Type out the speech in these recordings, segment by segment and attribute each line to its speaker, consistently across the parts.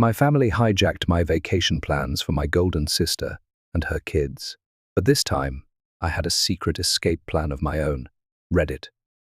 Speaker 1: My family hijacked my vacation plans for my golden sister and her kids. But this time, I had a secret escape plan of my own. Reddit.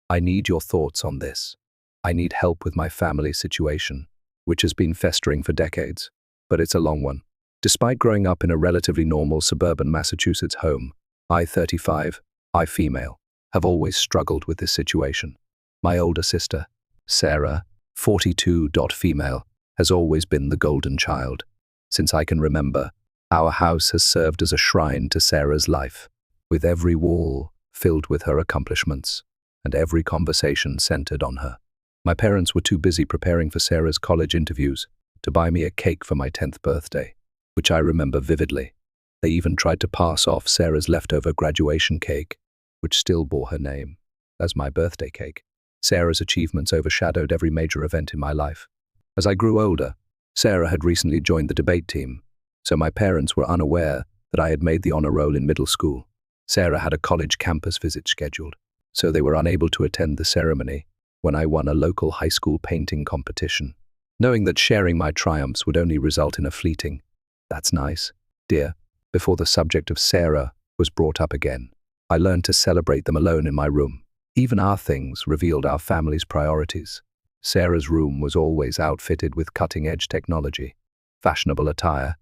Speaker 1: I need your thoughts on this. I need help with my family situation, which has been festering for decades, but it's a long one. Despite growing up in a relatively normal suburban Massachusetts home, I, 35, female, have always struggled with this situation. My older sister, Sarah, 42, female, has always been the golden child. Since I can remember, our house has served as a shrine to Sarah's life, with every wall filled with her accomplishments and every conversation centered on her. My parents were too busy preparing for Sarah's college interviews to buy me a cake for my 10th birthday, which I remember vividly. They even tried to pass off Sarah's leftover graduation cake, which still bore her name, as my birthday cake. Sarah's achievements overshadowed every major event in my life. As I grew older, Sarah had recently joined the debate team, so my parents were unaware that I had made the honor roll in middle school. Sarah had a college campus visit scheduled, so they were unable to attend the ceremony when I won a local high school painting competition. Knowing that sharing my triumphs would only result in a fleeting, "That's nice, dear," before the subject of Sarah was brought up again, I learned to celebrate them alone in my room. Even our things revealed our family's priorities. Sarah's room was always outfitted with cutting-edge technology, fashionable attire,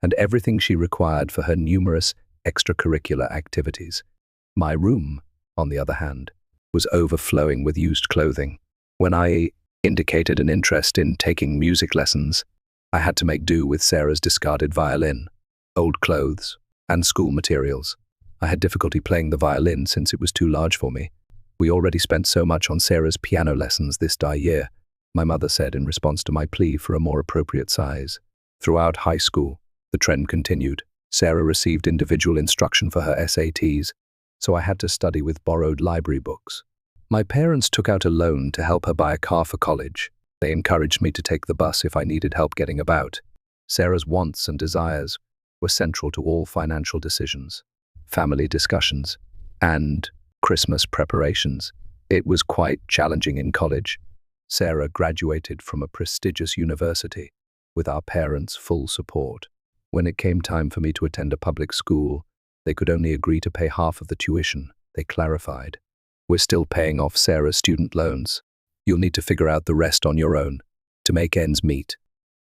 Speaker 1: and everything she required for her numerous extracurricular activities. My room, on the other hand, was overflowing with used clothing. When I indicated an interest in taking music lessons, I had to make do with Sarah's discarded violin, old clothes, and school materials. I had difficulty playing the violin since it was too large for me. "We already spent so much on Sarah's piano lessons this year," my mother said in response to my plea for a more appropriate size. Throughout high school, the trend continued. Sarah received individual instruction for her SATs, so I had to study with borrowed library books. My parents took out a loan to help her buy a car for college. They encouraged me to take the bus if I needed help getting about. Sarah's wants and desires were central to all financial decisions, family discussions, and Christmas preparations. It was quite challenging in college. Sarah graduated from a prestigious university with our parents' full support. When it came time for me to attend a public school, they could only agree to pay half of the tuition. They clarified, "We're still paying off Sarah's student loans. You'll need to figure out the rest on your own to make ends meet."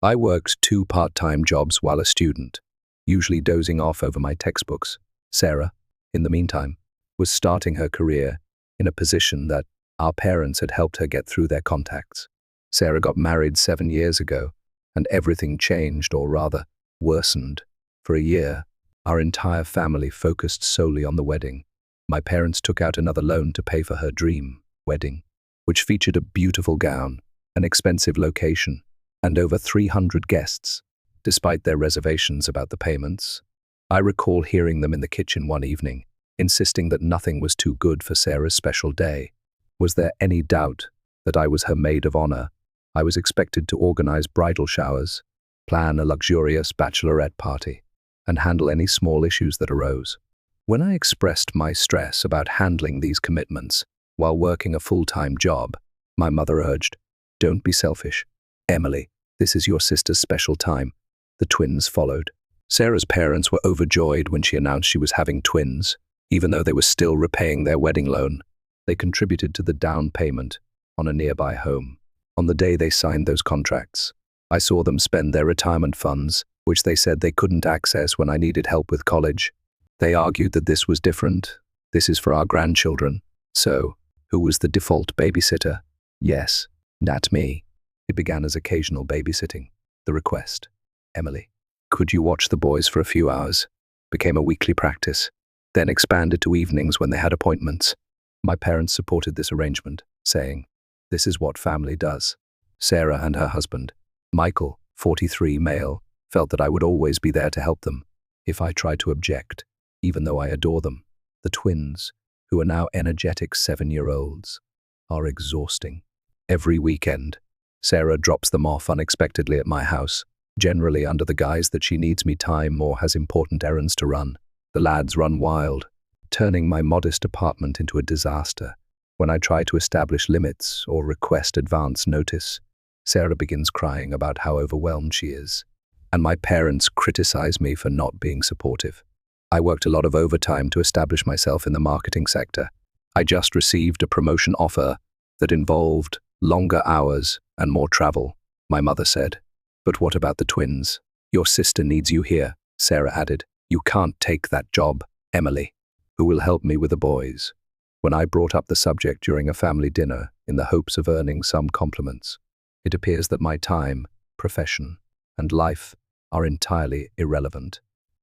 Speaker 1: I worked 2 part-time jobs while a student, usually dozing off over my textbooks. Sarah, in the meantime, was starting her career in a position that our parents had helped her get through their contacts. Sarah got married 7 years ago, and everything changed, or rather, worsened. For a year, our entire family focused solely on the wedding. My parents took out another loan to pay for her dream wedding, which featured a beautiful gown, an expensive location, and over 300 guests. Despite their reservations about the payments, I recall hearing them in the kitchen one evening, insisting that nothing was too good for Sarah's special day. Was there any doubt that I was her maid of honor? I was expected to organize bridal showers, plan a luxurious bachelorette party, and handle any small issues that arose. When I expressed my stress about handling these commitments while working a full-time job, my mother urged, "Don't be selfish. Emily, this is your sister's special time." The twins followed. Sarah's parents were overjoyed when she announced she was having twins, even though they were still repaying their wedding loan. They contributed to the down payment on a nearby home. On the day they signed those contracts, I saw them spend their retirement funds, which they said they couldn't access when I needed help with college. They argued that this was different. "This is for our grandchildren." So, who was the default babysitter? Yes, not me. It began as occasional babysitting. The request, "Emily, could you watch the boys for a few hours?" became a weekly practice, then expanded to evenings when they had appointments. My parents supported this arrangement, saying, "This is what family does." Sarah and her husband, Michael, 43, male, felt that I would always be there to help them if I tried to object, even though I adore them. The twins, who are now energetic 7-year-olds, are exhausting. Every weekend, Sarah drops them off unexpectedly at my house, generally under the guise that she needs me time or has important errands to run. The lads run wild, turning my modest apartment into a disaster when I try to establish limits or request advance notice. Sarah begins crying about how overwhelmed she is, and my parents criticize me for not being supportive. I worked a lot of overtime to establish myself in the marketing sector. I just received a promotion offer that involved longer hours and more travel, my mother said. But what about the twins? Your sister needs you here, Sarah added. You can't take that job, Emily. Who will help me with the boys? When I brought up the subject during a family dinner in the hopes of earning some compliments, it appears that my time, profession, and life are entirely irrelevant.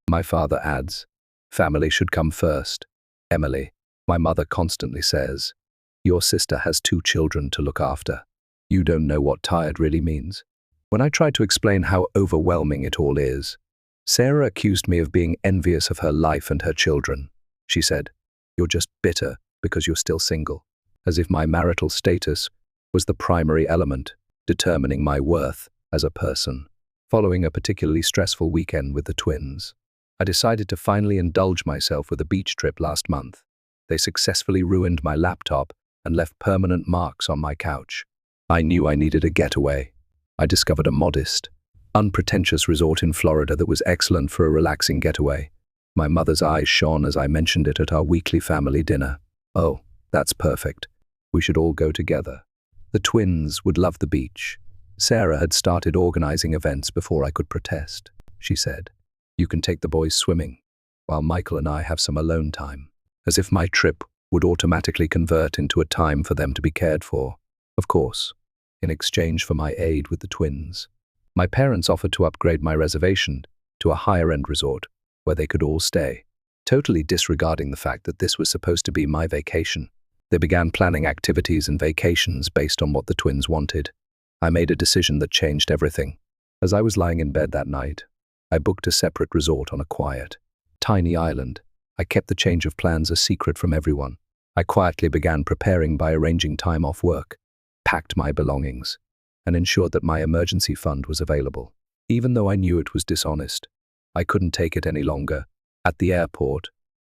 Speaker 1: My father adds, family should come first. Emily, my mother constantly says, your sister has 2 children to look after. You don't know what tired really means. When I tried to explain how overwhelming it all is, Sarah accused me of being envious of her life and her children. She said, you're just bitter because you're still single, as if my marital status was the primary element determining my worth as a person. Following a particularly stressful weekend with the twins, I decided to finally indulge myself with a beach trip last month. They successfully ruined my laptop and left permanent marks on my couch. I knew I needed a getaway. I discovered a modest, unpretentious resort in Florida that was excellent for a relaxing getaway. My mother's eyes shone as I mentioned it at our weekly family dinner. Oh, that's perfect. We should all go together. The twins would love the beach. Sarah had started organizing events before I could protest. She said, you can take the boys swimming, while Michael and I have some alone time, as if my trip would automatically convert into a time for them to be cared for. Of course, in exchange for my aid with the twins, my parents offered to upgrade my reservation to a higher-end resort where they could all stay, totally disregarding the fact that this was supposed to be my vacation. They began planning activities and vacations based on what the twins wanted. I made a decision that changed everything. As I was lying in bed that night, I booked a separate resort on a quiet, tiny island. I kept the change of plans a secret from everyone. I quietly began preparing by arranging time off work, packed my belongings, and ensured that my emergency fund was available. Even though I knew it was dishonest, I couldn't take it any longer. At the airport,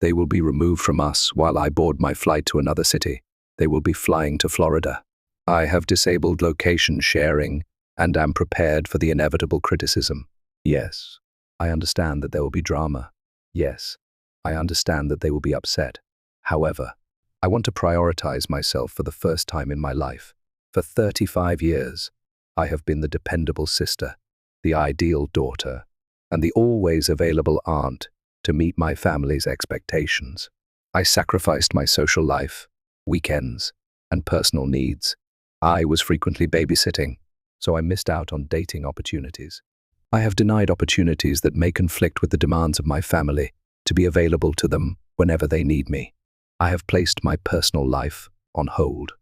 Speaker 1: they will be removed from us while I board my flight to another city. They will be flying to Florida. I have disabled location sharing and am prepared for the inevitable criticism. Yes, I understand that there will be drama. Yes, I understand that they will be upset. However, I want to prioritize myself for the first time in my life. For 35 years, I have been the dependable sister, the ideal daughter, and the always available aunt to meet my family's expectations. I sacrificed my social life, weekends, and personal needs. I was frequently babysitting, so I missed out on dating opportunities. I have denied opportunities that may conflict with the demands of my family to be available to them whenever they need me. I have placed my personal life on hold.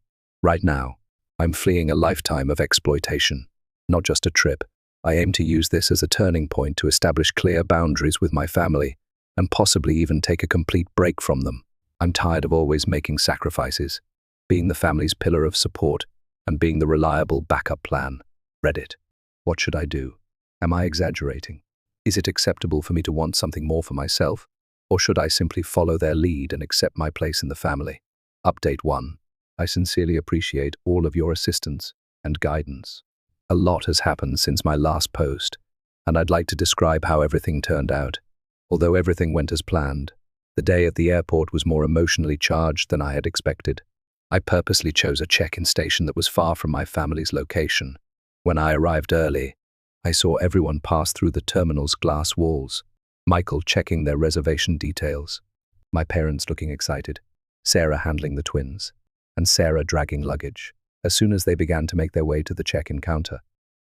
Speaker 1: Right now, I'm fleeing a lifetime of exploitation, not just a trip. I aim to use this as a turning point to establish clear boundaries with my family and possibly even take a complete break from them. I'm tired of always making sacrifices, being the family's pillar of support and being the reliable backup plan. Reddit. What should I do? Am I exaggerating? Is it acceptable for me to want something more for myself? Or should I simply follow their lead and accept my place in the family? Update 1. I sincerely appreciate all of your assistance and guidance. A lot has happened since my last post, and I'd like to describe how everything turned out. Although everything went as planned, the day at the airport was more emotionally charged than I had expected. I purposely chose a check-in station that was far from my family's location. When I arrived early, I saw everyone pass through the terminal's glass walls, Michael checking their reservation details, my parents looking excited, Sarah handling the twins, and Sarah dragging luggage. As soon as they began to make their way to the check-in counter,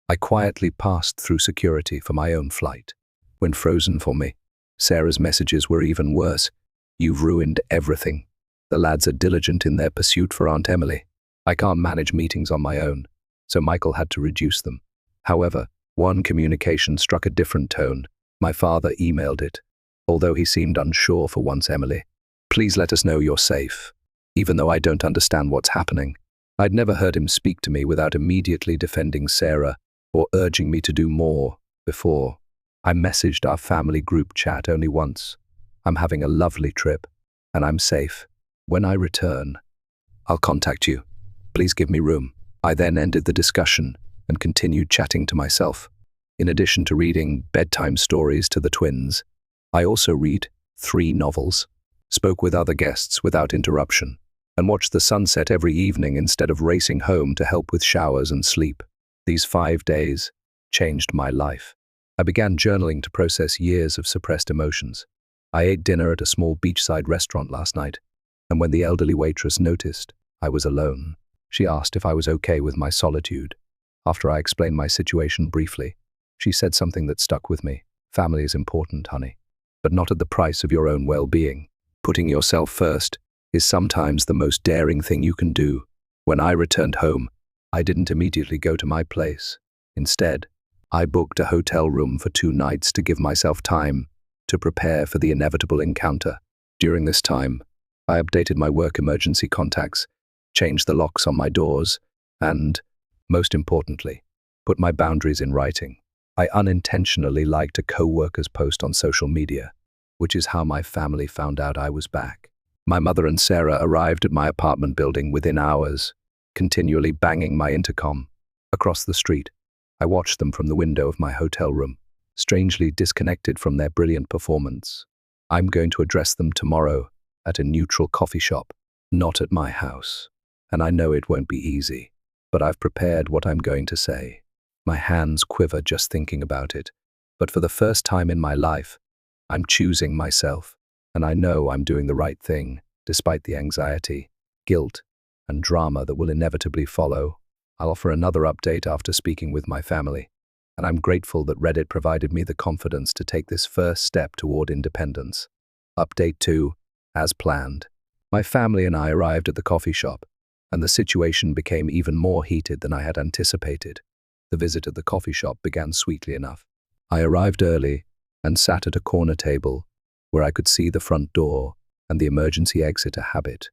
Speaker 1: I quietly passed through security for my own flight. When frozen for me, Sarah's messages were even worse. You've ruined everything. The lads are diligent in their pursuit for Aunt Emily. I can't manage meetings on my own, so Michael had to reduce them. However, one communication struck a different tone. My father emailed it, although he seemed unsure for once. Emily, please let us know you're safe. Even though I don't understand what's happening, I'd never heard him speak to me without immediately defending Sarah or urging me to do more before. I messaged our family group chat only once. I'm having a lovely trip, and I'm safe. When I return, I'll contact you. Please give me room. I then ended the discussion, and continued chatting to myself. In addition to reading bedtime stories to the twins, I also read 3 novels, spoke with other guests without interruption, and watched the sunset every evening instead of racing home to help with showers and sleep. These 5 days changed my life. I began journaling to process years of suppressed emotions. I ate dinner at a small beachside restaurant last night, and when the elderly waitress noticed I was alone, she asked if I was okay with my solitude. After I explained my situation briefly, she said something that stuck with me. Family is important, honey, but not at the price of your own well-being. Putting yourself first is sometimes the most daring thing you can do. When I returned home, I didn't immediately go to my place. Instead, I booked a hotel room for 2 nights to give myself time to prepare for the inevitable encounter. During this time, I updated my work emergency contacts, changed the locks on my doors, and, most importantly, put my boundaries in writing. I unintentionally liked a co-worker's post on social media, which is how my family found out I was back. My mother and Sarah arrived at my apartment building within hours, continually banging my intercom. Across the street, I watched them from the window of my hotel room, strangely disconnected from their brilliant performance. I'm going to address them tomorrow at a neutral coffee shop, not at my house. And I know it won't be easy, but I've prepared what I'm going to say. My hands quiver just thinking about it, but for the first time in my life, I'm choosing myself, and I know I'm doing the right thing, despite the anxiety, guilt, and drama that will inevitably follow. I'll offer another update after speaking with my family, and I'm grateful that Reddit provided me the confidence to take this first step toward independence. Update 2. As planned, my family and I arrived at the coffee shop, and the situation became even more heated than I had anticipated. The visit at the coffee shop began sweetly enough. I arrived early and sat at a corner table where I could see the front door and the emergency exit, a habit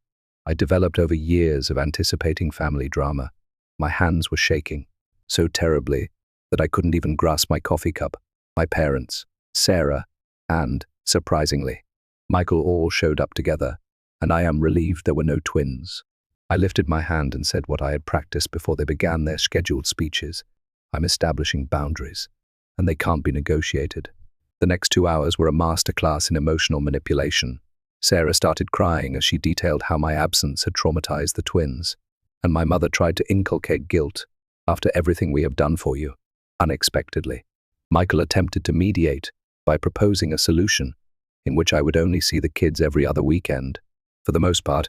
Speaker 1: I developed over years of anticipating family drama. My hands were shaking so terribly that I couldn't even grasp my coffee cup. My parents, Sarah, and, surprisingly, Michael all showed up together, and I am relieved there were no twins. I lifted my hand and said what I had practiced before they began their scheduled speeches. I'm establishing boundaries, and they can't be negotiated. The next 2 hours were a masterclass in emotional manipulation. Sarah started crying as she detailed how my absence had traumatized the twins, and my mother tried to inculcate guilt after everything we have done for you. Unexpectedly, Michael attempted to mediate by proposing a solution in which I would only see the kids every other weekend. For the most part,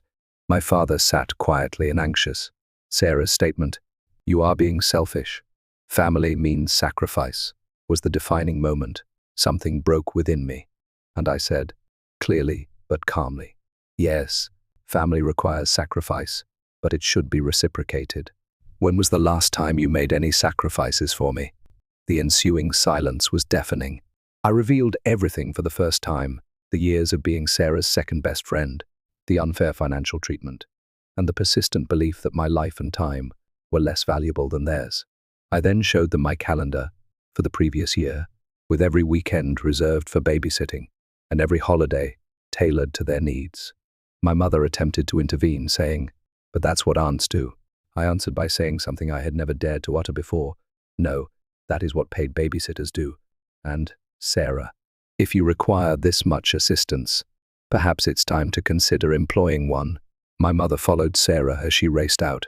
Speaker 1: my father sat quietly and anxious. Sarah's statement, "You are being selfish. Family means sacrifice," was the defining moment. Something broke within me, and I said, clearly but calmly, "Yes, family requires sacrifice, but it should be reciprocated. When was the last time you made any sacrifices for me?" The ensuing silence was deafening. I revealed everything for the first time: the years of being Sarah's second best friend, the unfair financial treatment, and the persistent belief that my life and time were less valuable than theirs. I then showed them my calendar for the previous year, with every weekend reserved for babysitting and every holiday tailored to their needs. My mother attempted to intervene, saying, "But that's what aunts do." I answered by saying something I had never dared to utter before. "No, that is what paid babysitters do. And, Sarah, if you require this much assistance, perhaps it's time to consider employing one." My mother followed Sarah as she raced out,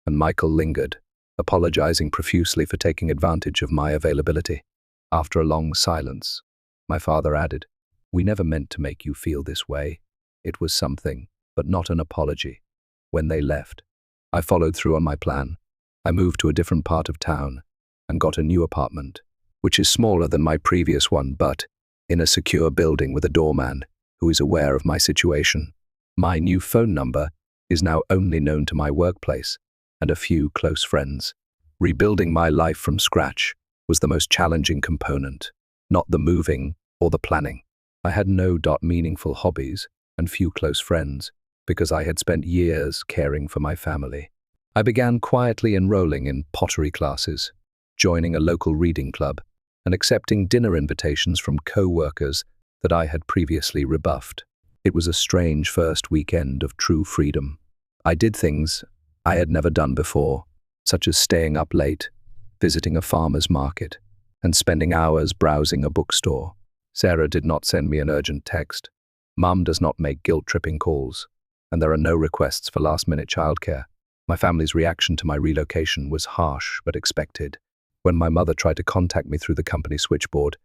Speaker 1: and Michael lingered, apologizing profusely for taking advantage of my availability. After a long silence, my father added, "We never meant to make you feel this way. It was something, but not an apology." When they left, I followed through on my plan. I moved to a different part of town and got a new apartment, which is smaller than my previous one, but in a secure building with a doorman who is aware of my situation. My new phone number is now only known to my workplace and a few close friends. Rebuilding my life from scratch was the most challenging component, not the moving or the planning. I had no meaningful hobbies and few close friends because I had spent years caring for my family. I began quietly enrolling in pottery classes, joining a local reading club, and accepting dinner invitations from co-workers that I had previously rebuffed. It was a strange first weekend of true freedom. I did things I had never done before, such as staying up late, visiting a farmer's market, and spending hours browsing a bookstore. Sarah did not send me an urgent text. Mum does not make guilt-tripping calls, and there are no requests for last-minute childcare. My family's reaction to my relocation was harsh but expected. When my mother tried to contact me through the company switchboard,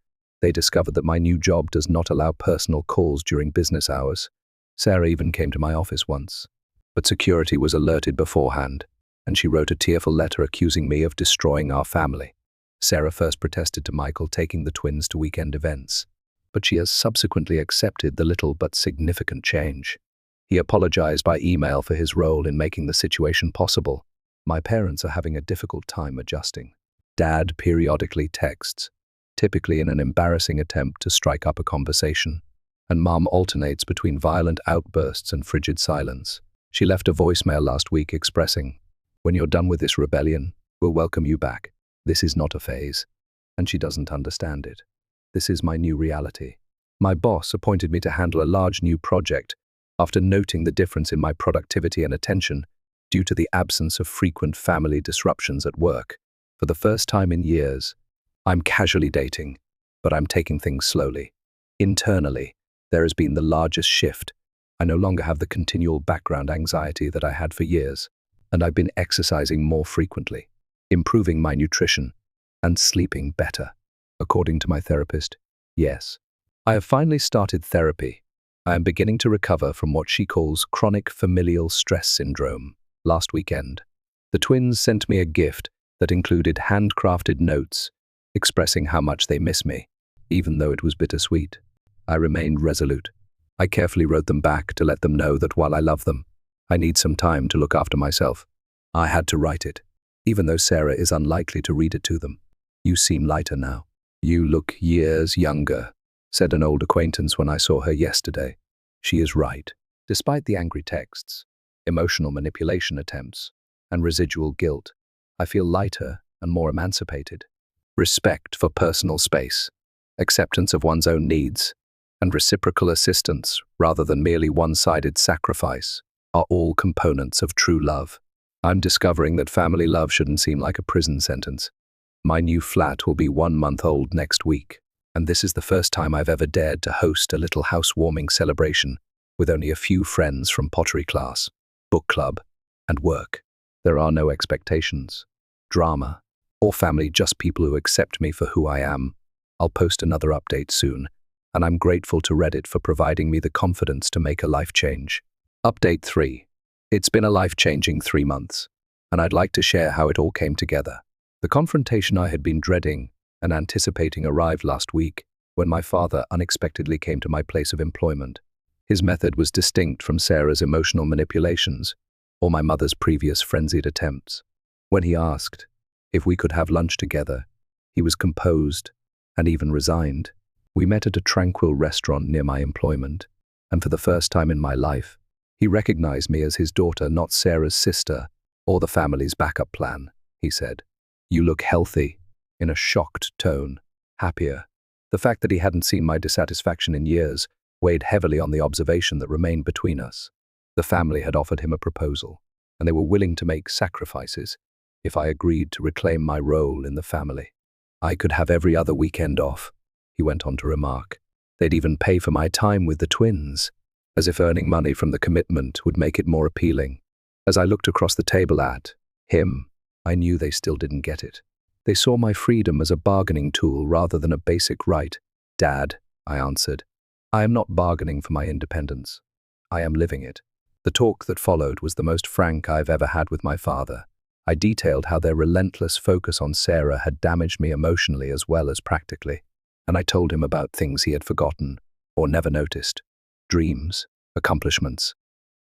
Speaker 1: they discovered that my new job does not allow personal calls during business hours. Sarah even came to my office once, but security was alerted beforehand, and she wrote a tearful letter accusing me of destroying our family. Sarah first protested to Michael taking the twins to weekend events, but she has subsequently accepted the little but significant change. He apologized by email for his role in making the situation possible. My parents are having a difficult time adjusting. Dad periodically texts, typically in an embarrassing attempt to strike up a conversation, and Mom alternates between violent outbursts and frigid silence. She left a voicemail last week expressing, "When you're done with this rebellion, we'll welcome you back. This is not a phase," and she doesn't understand it. This is my new reality. My boss appointed me to handle a large new project after noting the difference in my productivity and attention due to the absence of frequent family disruptions at work. For the first time in years, I'm casually dating, but I'm taking things slowly. Internally, there has been the largest shift. I no longer have the continual background anxiety that I had for years, and I've been exercising more frequently, improving my nutrition, and sleeping better. According to my therapist, yes, I have finally started therapy. I am beginning to recover from what she calls chronic familial stress syndrome. Last weekend, the twins sent me a gift that included handcrafted notes expressing how much they miss me, even though it was bittersweet. I remained resolute. I carefully wrote them back to let them know that while I love them, I need some time to look after myself. I had to write it, even though Sarah is unlikely to read it to them. "You seem lighter now. You look years younger," said an old acquaintance when I saw her yesterday. She is right. Despite the angry texts, emotional manipulation attempts, and residual guilt, I feel lighter and more emancipated. Respect for personal space, acceptance of one's own needs, and reciprocal assistance rather than merely one-sided sacrifice are all components of true love. I'm discovering that family love shouldn't seem like a prison sentence. My new flat will be 1 month old next week, and this is the first time I've ever dared to host a little housewarming celebration with only a few friends from pottery class, book club, and work. There are no expectations, drama, or family, just people who accept me for who I am. I'll post another update soon, and I'm grateful to Reddit for providing me the confidence to make a life change. Update 3. It's been a life-changing 3 months, and I'd like to share how it all came together. The confrontation I had been dreading and anticipating arrived last week when my father unexpectedly came to my place of employment. His method was distinct from Sarah's emotional manipulations or my mother's previous frenzied attempts. When he asked if we could have lunch together, he was composed and even resigned. We met at a tranquil restaurant near my employment, and for the first time in my life, he recognized me as his daughter, not Sarah's sister or the family's backup plan. He said, "You look healthy," in a shocked tone, happier. The fact that he hadn't seen my dissatisfaction in years weighed heavily on the observation that remained between us. The family had offered him a proposal, and they were willing to make sacrifices if I agreed to reclaim my role in the family. "I could have every other weekend off," he went on to remark. "They'd even pay for my time with the twins," as if earning money from the commitment would make it more appealing. As I looked across the table at him, I knew they still didn't get it. They saw my freedom as a bargaining tool rather than a basic right. "Dad," I answered, "I am not bargaining for my independence. I am living it." The talk that followed was the most frank I've ever had with my father. I detailed how their relentless focus on Sarah had damaged me emotionally as well as practically, and I told him about things he had forgotten or never noticed: dreams, accomplishments,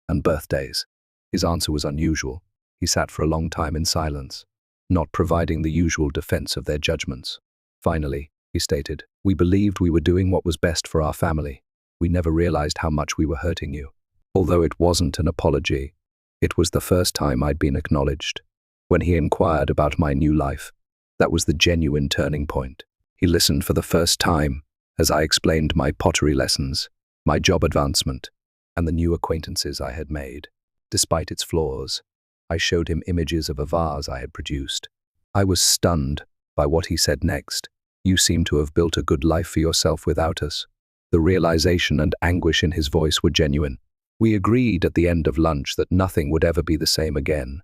Speaker 1: and birthdays. His answer was unusual. He sat for a long time in silence, not providing the usual defense of their judgments. Finally, he stated, "We believed we were doing what was best for our family. We never realized how much we were hurting you." Although it wasn't an apology, it was the first time I'd been acknowledged. When he inquired about my new life, that was the genuine turning point. He listened for the first time as I explained my pottery lessons, my job advancement, and the new acquaintances I had made. Despite its flaws, I showed him images of a vase I had produced. I was stunned by what he said next. "You seem to have built a good life for yourself without us." The realization and anguish in his voice were genuine. We agreed at the end of lunch that nothing would ever be the same again.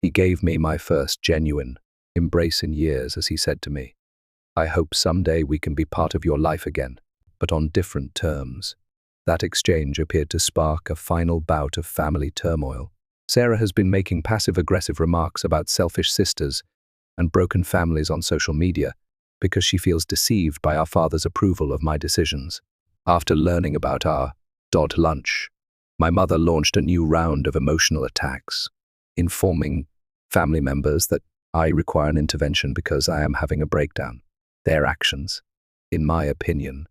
Speaker 1: He gave me my first genuine embrace in years as he said to me, "I hope someday we can be part of your life again, but on different terms." That exchange appeared to spark a final bout of family turmoil. Sarah has been making passive-aggressive remarks about selfish sisters and broken families on social media because she feels deceived by our father's approval of my decisions. After learning about our lunch, my mother launched a new round of emotional attacks, informing family members that I require an intervention because I am having a breakdown. Their actions, in my opinion,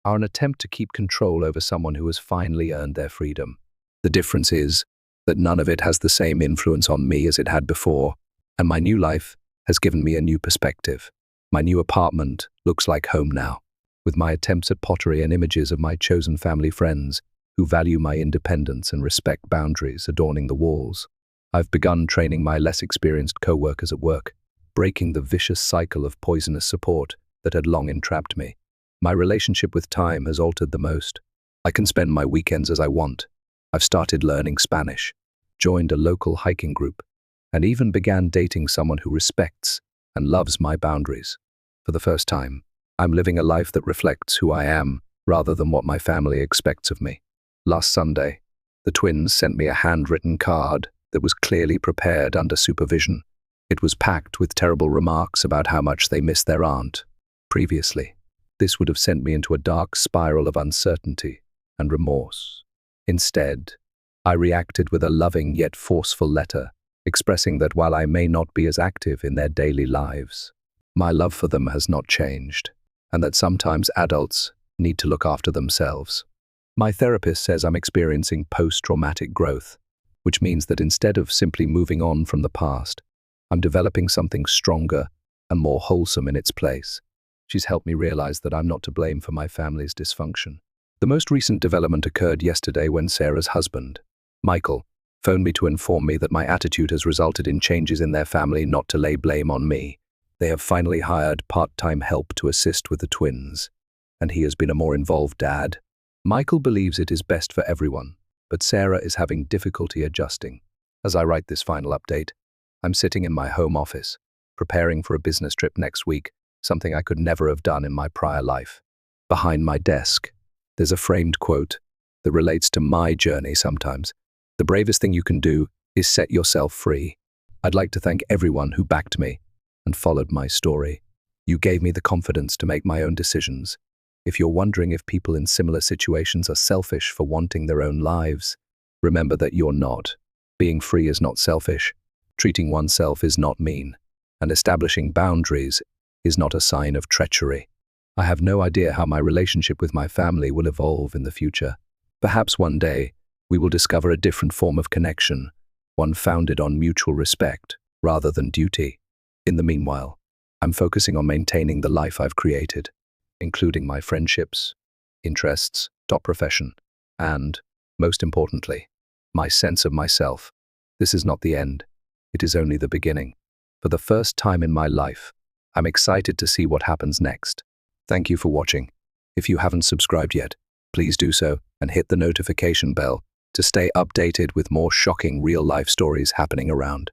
Speaker 1: are an attempt to keep control over someone who has finally earned their freedom. The difference is that none of it has the same influence on me as it had before, and my new life has given me a new perspective. My new apartment looks like home now, with my attempts at pottery and images of my chosen family friends who value my independence and respect boundaries adorning the walls. I've begun training my less experienced co-workers at work, breaking the vicious cycle of poisonous support that had long entrapped me. My relationship with time has altered the most. I can spend my weekends as I want. I've started learning Spanish, joined a local hiking group, and even began dating someone who respects and loves my boundaries. For the first time, I'm living a life that reflects who I am rather than what my family expects of me. Last Sunday, the twins sent me a handwritten card that was clearly prepared under supervision. It was packed with terrible remarks about how much they missed their aunt. Previously, this would have sent me into a dark spiral of uncertainty and remorse. Instead, I reacted with a loving yet forceful letter, expressing that while I may not be as active in their daily lives, my love for them has not changed, and that sometimes adults need to look after themselves. My therapist says I'm experiencing post-traumatic growth, which means that instead of simply moving on from the past, I'm developing something stronger and more wholesome in its place. She's helped me realize that I'm not to blame for my family's dysfunction. The most recent development occurred yesterday when Sarah's husband, Michael, phoned me to inform me that my attitude has resulted in changes in their family not to lay blame on me. They have finally hired part-time help to assist with the twins, and he has been a more involved dad. Michael believes it is best for everyone, but Sarah is having difficulty adjusting. As I write this final update, I'm sitting in my home office, preparing for a business trip next week, something I could never have done in my prior life. Behind my desk, there's a framed quote that relates to my journey sometimes. "The bravest thing you can do is set yourself free." I'd like to thank everyone who backed me and followed my story. You gave me the confidence to make my own decisions. If you're wondering if people in similar situations are selfish for wanting their own lives, remember that you're not. Being free is not selfish. Treating oneself is not mean. And establishing boundaries is not a sign of treachery. I have no idea how my relationship with my family will evolve in the future. Perhaps one day, we will discover a different form of connection, one founded on mutual respect rather than duty. In the meanwhile, I'm focusing on maintaining the life I've created, including my friendships, interests, top profession, and, most importantly, my sense of myself. This is not the end. It is only the beginning. For the first time in my life, I'm excited to see what happens next. Thank you for watching. If you haven't subscribed yet, please do so and hit the notification bell to stay updated with more shocking real-life stories happening around.